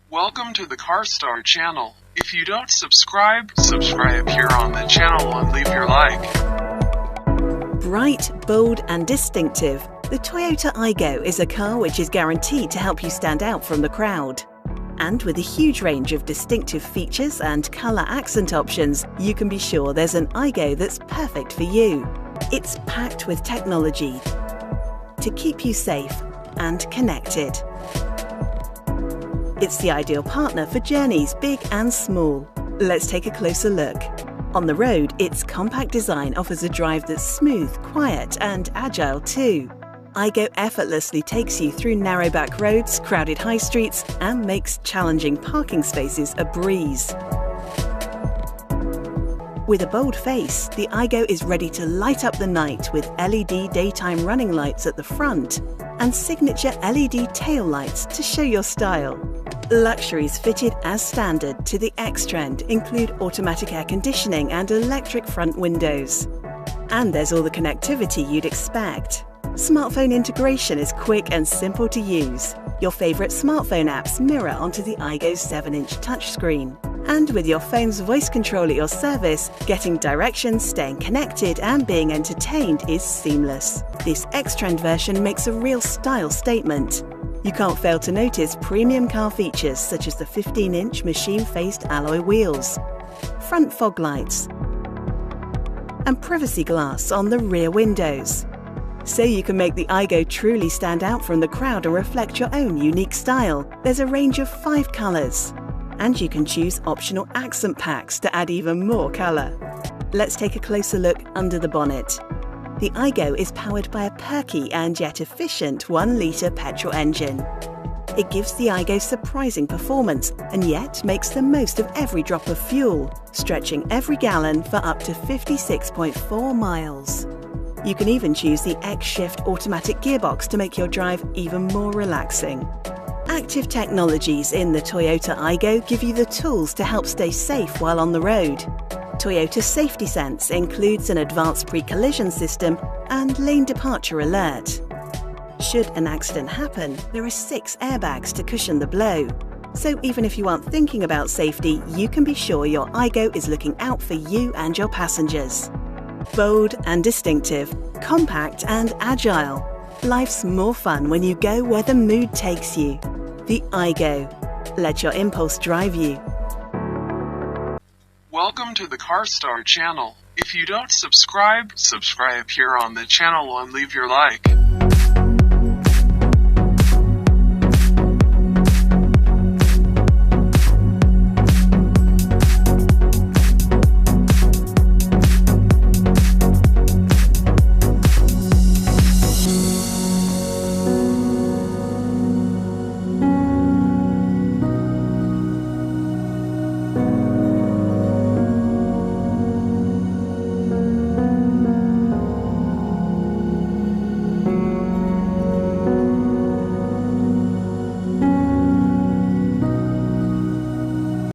Welcome to the Carwstar channel. If you don't subscribe here on the channel and leave your like. Bright, bold and distinctive, the Toyota Aygo is a car which is guaranteed to help you stand out from the crowd. And with a huge range of distinctive features and colour accent options, you can be sure there's an Aygo that's perfect for you. It's packed with technology to keep you safe and connected. It's the ideal partner for journeys big and small. Let's take a closer look. On the road, its compact design offers a drive that's smooth, quiet and agile too. Aygo effortlessly takes you through narrow back roads, crowded high streets and makes challenging parking spaces a breeze. With a bold face, the Aygo is ready to light up the night with LED daytime running lights at the front and signature LED tail lights to show your style. Luxuries fitted as standard to the X trend include automatic air conditioning and electric front windows. And there's all the connectivity you'd expect. Smartphone integration is quick and simple to use. Your favourite smartphone apps mirror onto the Aygo's 7-inch touchscreen. And with your phone's voice control at your service, getting directions, staying connected and being entertained is seamless. This X-Trend version makes a real style statement. You can't fail to notice premium car features such as the 15-inch machine-faced alloy wheels, front fog lights and privacy glass on the rear windows. So you can make the Aygo truly stand out from the crowd and reflect your own unique style. There's a range of 5 colours. And you can choose optional accent packs to add even more colour. Let's take a closer look under the bonnet. The Aygo is powered by a perky and yet efficient 1-litre petrol engine. It gives the Aygo surprising performance and yet makes the most of every drop of fuel, stretching every gallon for up to 56.4 miles. You can even choose the X-Shift automatic gearbox to make your drive even more relaxing. Active technologies in the Toyota Aygo give you the tools to help stay safe while on the road. Toyota Safety Sense includes an advanced pre-collision system and lane departure alert. Should an accident happen, there are 6 airbags to cushion the blow. So even if you aren't thinking about safety, you can be sure your Aygo is looking out for you and your passengers. Bold and distinctive, compact and agile. Life's more fun when you go where the mood takes you. The Aygo. Let your impulse drive you. Welcome to the Carwstar channel. If you don't subscribe here on the channel and leave your like.